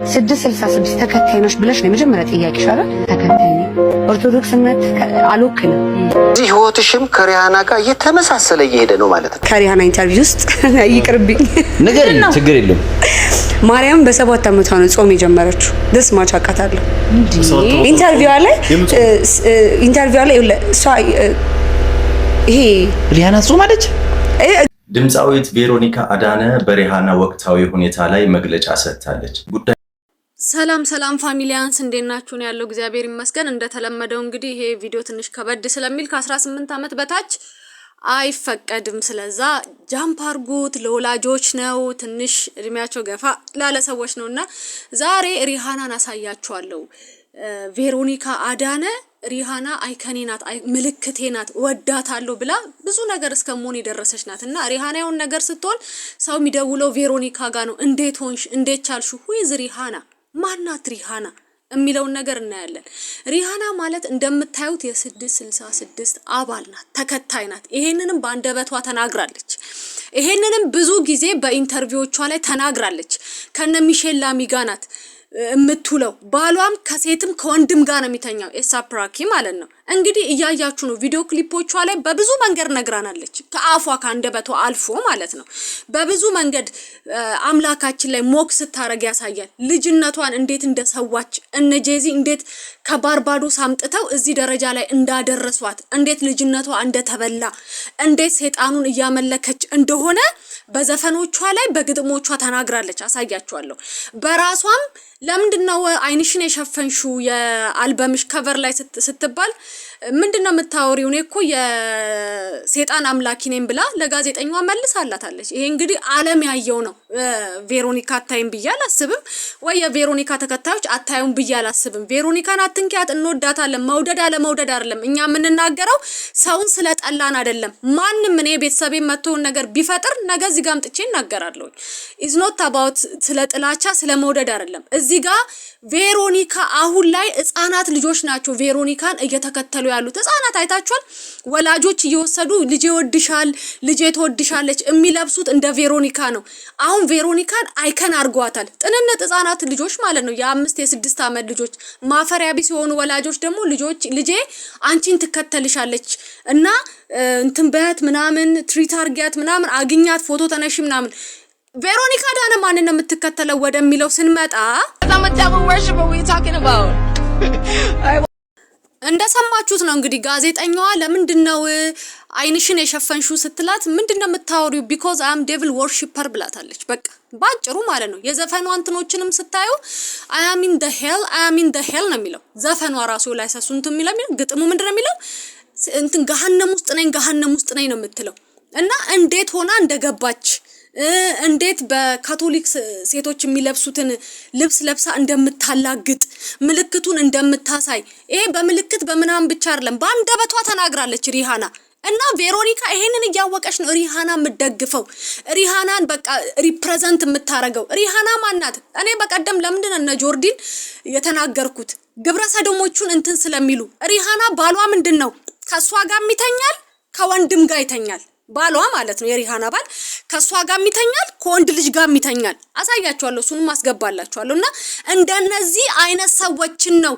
666 ተከታይ ነሽ ብለሽ ነው የመጀመሪያ ጥያቄሽ አይደል? ተከታይ ነኝ። ኦርቶዶክስነት አልወክልም። እዚህ ህይወትሽም ከሪሃና ጋር እየተመሳሰለ እየሄደ ነው ማለት ነው። ከሪሃና ኢንተርቪው ውስጥ ይቅርብኝ ነገር ችግር የለም። ማርያም በ7 ዓመቷ ነው ጾም የጀመረችው። ደስ ማቻቃታለሁ። ኢንተርቪው ላይ እሷ ይሄ ሪሃና ጾም አለች። ድምፃዊት ቬሮኒካ አዳነ በሪሃና ወቅታዊ ሁኔታ ላይ መግለጫ ሰጥታለች። ሰላም ፋሚሊያንስ እንዴት ናችሁ? ነው ያለው። እግዚአብሔር ይመስገን። እንደተለመደው እንግዲህ ይሄ ቪዲዮ ትንሽ ከበድ ስለሚል ከ18 ዓመት በታች አይፈቀድም። ስለዛ ጃምፕ አርጉት። ለወላጆች ነው፣ ትንሽ እድሜያቸው ገፋ ላለ ሰዎች ነውና ዛሬ ሪሃናን አሳያችኋለሁ። ቬሮኒካ አዳነ ሪሃና አይከኔ ናት፣ ምልክቴ ናት፣ ወዳታለሁ ብላ ብዙ ነገር እስከመሆን የደረሰች ናት። እና ሪሃና የሆነ ነገር ስትሆን ሰው የሚደውለው ቬሮኒካ ጋር ነው። እንዴት ሆንሽ? እንዴት ቻልሹ? ሁይዝ ሪሃና ማናት ሪሃና የሚለውን ነገር እናያለን። ሪሃና ማለት እንደምታዩት የ666 አባል ናት፣ ተከታይ ናት። ይሄንንም በአንደበቷ ተናግራለች። ይሄንንም ብዙ ጊዜ በኢንተርቪዎቿ ላይ ተናግራለች። ከነ ሚሼል ላሚ ጋር ናት የምትውለው። ባሏም ከሴትም ከወንድም ጋር ነው የሚተኛው። ኤሳፕራኪ ማለት ነው። እንግዲህ እያያችሁ ነው። ቪዲዮ ክሊፖቿ ላይ በብዙ መንገድ ነግራናለች። ከአፏ ከአንደበቷ አልፎ ማለት ነው። በብዙ መንገድ አምላካችን ላይ ሞክ ስታረግ ያሳያል። ልጅነቷን እንዴት እንደሰዋች እነ ጄዚ እንዴት ከባርባዶስ አምጥተው እዚህ ደረጃ ላይ እንዳደረሷት፣ እንዴት ልጅነቷ እንደተበላ፣ እንዴት ሰይጣኑን እያመለከች እንደሆነ በዘፈኖቿ ላይ በግጥሞቿ ተናግራለች። አሳያችኋለሁ። በራሷም ለምንድነው አይንሽን የሸፈንሽው የአልበምሽ ከቨር ላይ ስትባል ምንድነው የምታወሪው? እኔ እኮ የሰይጣን አምላኪ ነኝ ብላ ለጋዜጠኛዋ መልሳላታለች። ይሄ እንግዲህ ዓለም ያየው ነው። ቬሮኒካ አታይም ብዬ አላስብም፣ ወይ የቬሮኒካ ተከታዮች አታዩም ብዬ አላስብም። ቬሮኒካን አትንኪያት፣ እንወዳታለን። መውደድ አለ መውደድ አይደለም እኛ የምንናገረው፣ ሰውን ስለጠላን አይደለም። ማንም እኔ ቤተሰቤ መተውን ነገር ቢፈጥር ነገ እዚህ ጋር አምጥቼ እናገራለሁ። ኢዝ ኖት አባውት ስለ ጥላቻ ስለ መውደድ አይደለም። እዚህ ጋር ቬሮኒካ አሁን ላይ ህፃናት ልጆች ናቸው ቬሮኒካን እየተከተሉ ያሉት። ህፃናት አይታችኋል። ወላጆች እየወሰዱ ልጄ ወድሻል፣ ልጄ ተወድሻለች የሚለብሱት እንደ ቬሮኒካ ነው። አሁን ቬሮኒካን አይከን አርጓታል። ጥንነት ህፃናት ልጆች ማለት ነው። የ5 የ6 ዓመት ልጆች ማፈሪያ ቢስ የሆኑ ወላጆች ደግሞ ልጄ አንቺን ትከተልሻለች እና እንትን በያት ምናምን ትሪት አርጊያት ምናምን አግኛት ፎቶ ተነሽ ምናምን። ቬሮኒካ አዳነ ማንን ነው የምትከተለው ወደሚለው ስንመጣ እንደሰማችሁት ነው እንግዲህ ጋዜጠኛዋ ለምንድነው አይንሽን የሸፈንሽው ስትላት ምንድነው የምታወሪው? ቢኮዝ አም ዴቪል ወርሺፐር ብላታለች። በቃ ባጭሩ ማለት ነው። የዘፈኗ እንትኖችንም ስታዩ አይ አም ኢን ዘ ሄል ነው የሚለው ዘፈኗ ራሱ ላይ ሰሱንት የሚለው ግጥሙ ምንድነው የሚለው? እንትን ገሃነም ውስጥ ነኝ ነው የምትለው። እና እንዴት ሆና እንደገባች እንዴት በካቶሊክ ሴቶች የሚለብሱትን ልብስ ለብሳ እንደምታላግጥ ምልክቱን እንደምታሳይ፣ ይሄ በምልክት በመናም ብቻ አይደለም በአንደበቷ ተናግራለች ሪሃና። እና ቬሮኒካ ይሄንን እያወቀች ነው ሪሃና የምትደግፈው፣ ሪሃናን በቃ ሪፕሬዘንት የምታረገው። ሪሃና ማናት? እኔ በቀደም ለምንድን እነ ጆርዲን የተናገርኩት ግብረ ሰዶሞቹን እንትን ስለሚሉ ሪሃና ባሏ ምንድነው ከሷ ጋር ይተኛል፣ ከወንድም ጋር ይተኛል። ባሏ ማለት ነው የሪሃና ባል ከሷ ጋር ይተኛል፣ ከወንድ ልጅ ጋር ይተኛል። አሳያችኋለሁ፣ እሱንም አስገባላችኋለሁ። እና እንደነዚህ አይነት ሰዎችን ነው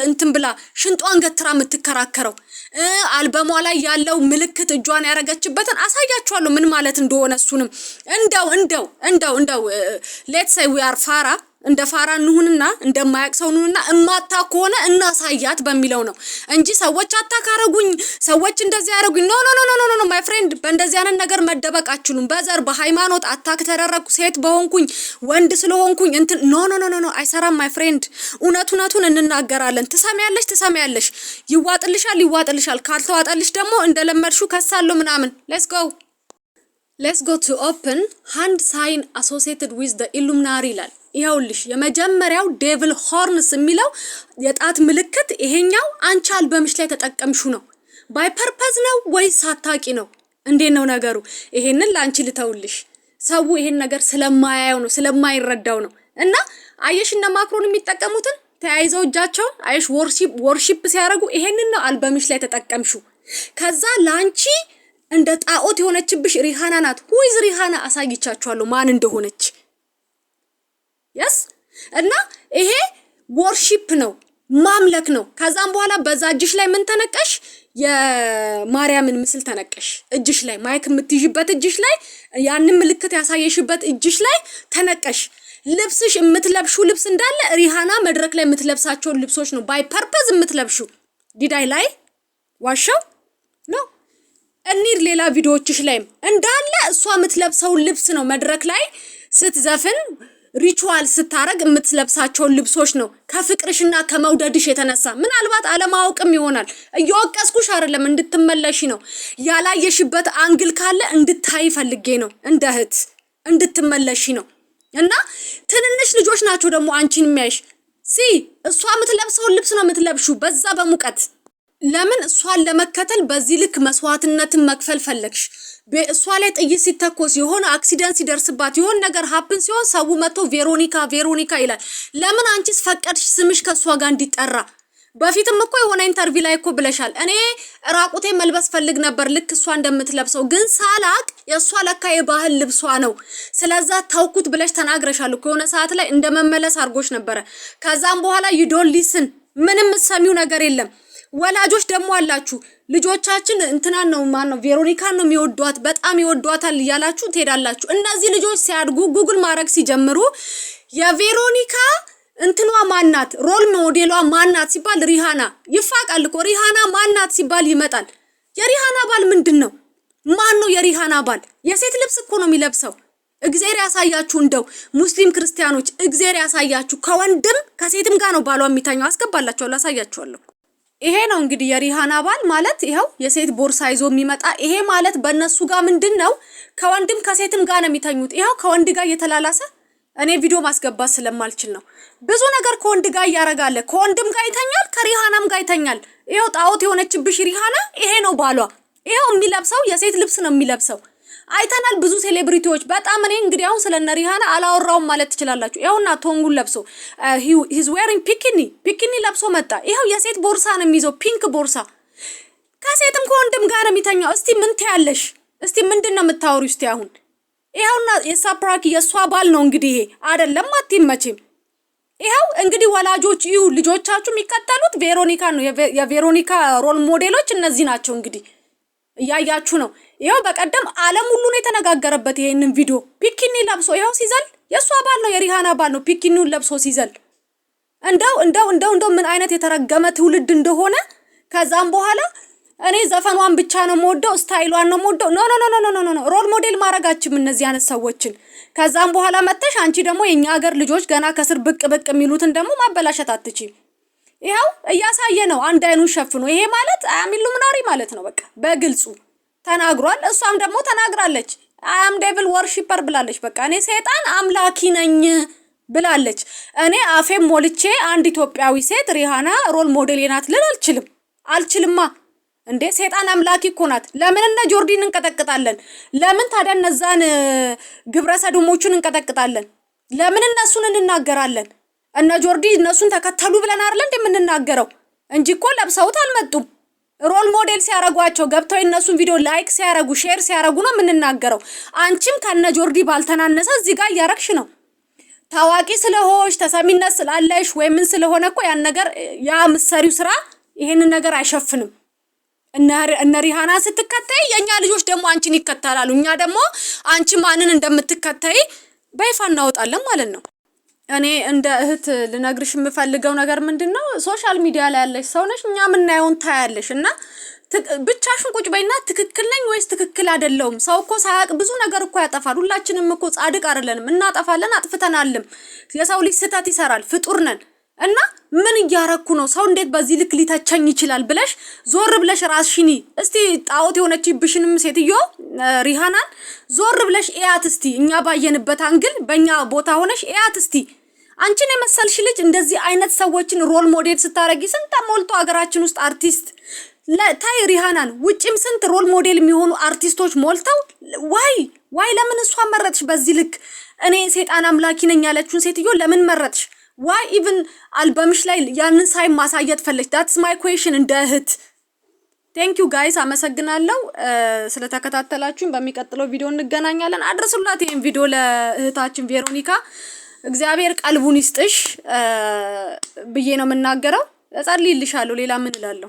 እንትን ብላ ሽንጧን ገትራ የምትከራከረው። አልበሟ ላይ ያለው ምልክት እጇን ያረጋችበትን አሳያችኋለሁ ምን ማለት እንደሆነ። እሱንም እንደው ሌትስ ሴይ ዊ አር ፋራ እንደ ፋራ እንሁንና እንደማያቅሰው እንሁንና እማታ ከሆነ እናሳያት በሚለው ነው እንጂ ሰዎች አታካረጉኝ፣ ሰዎች እንደዚህ ያረጉኝ ኖ ማይ ፍሬንድ። በእንደዚህ አይነት ነገር መደበቅ አትችሉም። በዘር በሃይማኖት አታክ ተደረኩ ሴት በሆንኩኝ ወንድ ስለሆንኩኝ እንትን ኖ አይሰራም ማይ ፍሬንድ። እውነቱን እንናገራለን። ትሰሚያለሽ፣ ይዋጥልሻል። ካልተዋጠልሽ ደግሞ እንደለመድሹ ከሳለው ምናምን። let's go to open hand sign associated with the illuminati ይላል። ይኸውልሽ የመጀመሪያው ዴቪል ሆርንስ የሚለው የጣት ምልክት ይሄኛው አንቺ አልበምሽ ላይ ተጠቀምሹ ነው። ባይ ፐርፐዝ ነው ወይስ ሳታቂ ነው? እንዴት ነው ነገሩ? ይሄንን ላንቺ ልተውልሽ። ሰው ይሄን ነገር ስለማያየው ነው ስለማይረዳው ነው። እና አየሽ እነ ማክሮን የሚጠቀሙትን ተያይዘው እጃቸውን አየሽ ወርሺፕ ሲያረጉ ይሄንን ነው አልበምሽ ላይ ተጠቀምሹ። ከዛ ላንቺ እንደ ጣዖት የሆነችብሽ ሪሃና ናት። ሁይዝ ሪሃና አሳይቻችኋለሁ ማን እንደሆነች። yes እና ይሄ ወርሺፕ ነው ማምለክ ነው። ከዛም በኋላ በዛ እጅሽ ላይ ምን ተነቀሽ? የማርያምን ምስል ተነቀሽ። እጅሽ ላይ ማይክ የምትይዥበት እጅሽ ላይ ያንን ምልክት ያሳየሽበት እጅሽ ላይ ተነቀሽ። ልብስሽ የምትለብሹ ልብስ እንዳለ ሪሃና መድረክ ላይ የምትለብሳቸው ልብሶች ነው ባይ ፐርፐዝ የምትለብሹ። ዲዳይ ላይ ዋሻው ነው እንሂድ። ሌላ ቪዲዮዎችሽ ላይም እንዳለ እሷ የምትለብሰው ልብስ ነው መድረክ ላይ ስትዘፍን ሪቹዋል ስታረግ የምትለብሳቸው ልብሶች ነው ከፍቅርሽና ከመውደድሽ የተነሳ። ምናልባት አለማወቅም ይሆናል። እየወቀስኩሽ አይደለም እንድትመለሺ ነው። ያላየሽበት አንግል ካለ እንድታይ ፈልጌ ነው። እንደ እህት እንድትመለሺ ነው። እና ትንንሽ ልጆች ናቸው ደግሞ አንቺን የሚያይሽ። እሷ የምትለብሰው ልብስ ነው የምትለብሹ በዛ በሙቀት። ለምን እሷን ለመከተል በዚህ ልክ መስዋዕትነትን መክፈል ፈለግሽ? እሷ ላይ ጥይት ሲተኮስ የሆነ አክሲደንት ሲደርስባት የሆነ ነገር ሀፕን ሲሆን ሰው መጥቶ ቬሮኒካ ይላል። ለምን አንቺስ ፈቀድሽ ስምሽ ከሷ ጋር እንዲጠራ? በፊትም እኮ የሆነ ኢንተርቪው ላይ እኮ ብለሻል። እኔ ራቁቴ መልበስ ፈልግ ነበር ልክ እሷ እንደምትለብሰው፣ ግን ሳላቅ የሷ ለካ የባህል ልብሷ ነው ስለዛ ታውኩት ብለሽ ተናግረሻል እኮ የሆነ ሰዓት ላይ እንደመመለስ አድርጎሽ ነበረ። ከዛም በኋላ ዩዶን ሊስን ምንም ሰሚው ነገር የለም። ወላጆች ደግሞ አላችሁ ልጆቻችን እንትናን ነው ማነው ቬሮኒካን ነው የሚወዷት በጣም ይወዷታል እያላችሁ ትሄዳላችሁ። እነዚህ ልጆች ሲያድጉ ጉግል ማድረግ ሲጀምሩ የቬሮኒካ እንትኗ ማናት ሮል ሞዴሏ ማናት ሲባል ሪሃና ይፋቃል እኮ። ሪሃና ማናት ሲባል ይመጣል። የሪሃና ባል ምንድነው? ማን ነው የሪሃና ባል? የሴት ልብስ እኮ ነው የሚለብሰው። እግዚአብሔር ያሳያችሁ። እንደው ሙስሊም ክርስቲያኖች እግዚአብሔር ያሳያችሁ። ከወንድም ከሴትም ጋር ነው ባሏ የሚታኘው። አስገባላችኋለሁ፣ አሳያችኋለሁ። ይሄ ነው እንግዲህ የሪሃና ባል ማለት ይሄው የሴት ቦርሳ ይዞ የሚመጣ። ይሄ ማለት በእነሱ ጋር ምንድነው ከወንድም ከሴትም ጋር ነው የሚታኙት። ይሄው ከወንድ ጋር እየተላላሰ እኔ ቪዲዮ ማስገባት ስለማልችል ነው። ብዙ ነገር ከወንድ ጋር ያረጋለ። ከወንድም ጋር ይተኛል፣ ከሪሃናም ጋር ይተኛል። ይሄው ጣዖት የሆነችብሽ ሪሃና ይሄ ነው ባሏ። ይሄው የሚለብሰው የሴት ልብስ ነው የሚለብሰው። አይተናል ብዙ ሴሌብሪቲዎች በጣም። እኔ እንግዲህ አሁን ስለነ ሪሃና አላወራውም ማለት ትችላላችሁ። ይሄውና ቶንጉን ለብሶ he's wearing ፒኪኒ ለብሶ መጣ። ይሄው የሴት ቦርሳ ነው የሚይዘው፣ ፒንክ ቦርሳ። ከሴትም ከወንድም ጋር ነው የሚተኛው። እስቲ ምን ትያለሽ? እስቲ ምንድነው የምታወሪው? እስቲ አሁን ይሄውና የሳፕራኪ የሷ ባል ነው እንግዲህ። ይሄ አይደለም አትመጪም። ይሄው እንግዲህ ወላጆች ይሁ ልጆቻችሁ የሚከተሉት ቬሮኒካ ነው። የቬሮኒካ ሮል ሞዴሎች እነዚህ ናቸው እንግዲህ እያያችሁ ነው። ይሄው በቀደም ዓለም ሁሉ ነው የተነጋገረበት ይሄንን ቪዲዮ። ፒኪኒ ለብሶ ይሄው ሲዘል የሷ ባል ነው የሪሃና ባል ነው ፒኪኒውን ለብሶ ሲዘል። እንደው ምን አይነት የተረገመ ትውልድ እንደሆነ። ከዛም በኋላ እኔ ዘፈኗን ብቻ ነው የምወደው ስታይሏን ነው የምወደው። ኖ ሮል ሞዴል ማረጋችም እነዚህ አይነት ሰዎችን። ከዛም በኋላ መተሽ አንቺ ደግሞ የኛ ሀገር ልጆች ገና ከስር ብቅ የሚሉትን ደግሞ ማበላሸት አትችይም። ይሄው እያሳየ ነው አንድ አይኑን ሸፍኖ። ይሄ ማለት ኢሉሚናሪ ማለት ነው በቃ በግልጹ ተናግሯል። እሷም ደግሞ ተናግራለች። አም ዴቪል ወርሺፐር ብላለች። በቃ እኔ ሰይጣን አምላኪ ነኝ ብላለች። እኔ አፌም ሞልቼ አንድ ኢትዮጵያዊ ሴት ሪሃና ሮል ሞዴል ናት ልል አልችልማ። እንዴ ሰይጣን አምላኪ እኮ ናት። ለምን እነ ጆርዲን እንቀጠቅጣለን? ለምን ታዲያ እነዛን ግብረ ሰዶሞቹን እንቀጠቅጣለን? ለምን እነሱን እንናገራለን? እነ ጆርዲ እነሱን ተከተሉ ብለን አይደል እንደምንናገረው እንጂ እኮ ለብሰውት አልመጡም። ሮል ሞዴል ሲያረጓቸው ገብተው እነሱን ቪዲዮ ላይክ ሲያረጉ ሼር ሲያረጉ ነው የምንናገረው። አንቺም ከነ ጆርዲ ባልተናነሰ እዚህ ጋር እያረክሽ ነው። ታዋቂ ስለሆንሽ ተሰሚነት ስላለሽ ወይ ምን ስለሆነ እኮ ያን ነገር ያ ምሰሪው ስራ ይሄንን ነገር አይሸፍንም። እነ ሪሃና ስትከተይ የኛ ልጆች ደግሞ አንቺን ይከተላሉ። እኛ ደግሞ አንቺ ማንን እንደምትከተይ በይፋ እናወጣለን ማለት ነው። እኔ እንደ እህት ልነግርሽ የምፈልገው ነገር ምንድነው ሶሻል ሚዲያ ላይ ያለሽ ሰው ነሽ። እኛ ምናየውን ታያለሽ እና ብቻሽን ቁጭ በይና ትክክል ነኝ ወይስ ትክክል አይደለም። ሰው እኮ ሳያቅ ብዙ ነገር እኮ ያጠፋል። ሁላችንም እኮ ጻድቅ አይደለንም፣ እናጠፋለን፣ አጥፍተናልም። የሰው ልጅ ስህተት ይሰራል፣ ፍጡር ነን። እና ምን እያረኩ ነው? ሰው እንዴት በዚህ ልክ ሊተቸኝ ይችላል ብለሽ ዞር ብለሽ ራስሽኒ እስቲ ጣዖት የሆነችብሽንም ሴትዮ ሪሃናን ዞር ብለሽ እያት እስቲ። እኛ ባየንበት አንግል በእኛ ቦታ ሆነሽ እያት እስቲ። አንቺን የመሰልሽ ልጅ እንደዚህ አይነት ሰዎችን ሮል ሞዴል ስታረጊ ስንት ሞልቶ አገራችን ውስጥ አርቲስት ታይ ሪሃናን ውጭም ስንት ሮል ሞዴል የሚሆኑ አርቲስቶች ሞልተው ዋይ ለምን እሷ መረጥሽ በዚህ ልክ? እኔ ሰይጣን አምላኪ ነኝ ያለችውን ሴትዮ ለምን መረጥሽ? ዋይ ኢቭን አልበምሽ ላይ ያንን ሳይ ማሳየት ፈለግሽ? ዳትስ ማይ ኩዌሽን እንደ እህት። ቴንክ ዩ ጋይስ፣ አመሰግናለሁ ስለተከታተላችሁኝ። በሚቀጥለው ቪዲዮ እንገናኛለን። አድርሱላት ይሄን ቪዲዮ ለእህታችን ቬሮኒካ። እግዚአብሔር ቀልቡን ይስጥሽ ብዬ ነው የምናገረው። እጸልይልሻለሁ። ሌላ ምን እላለሁ?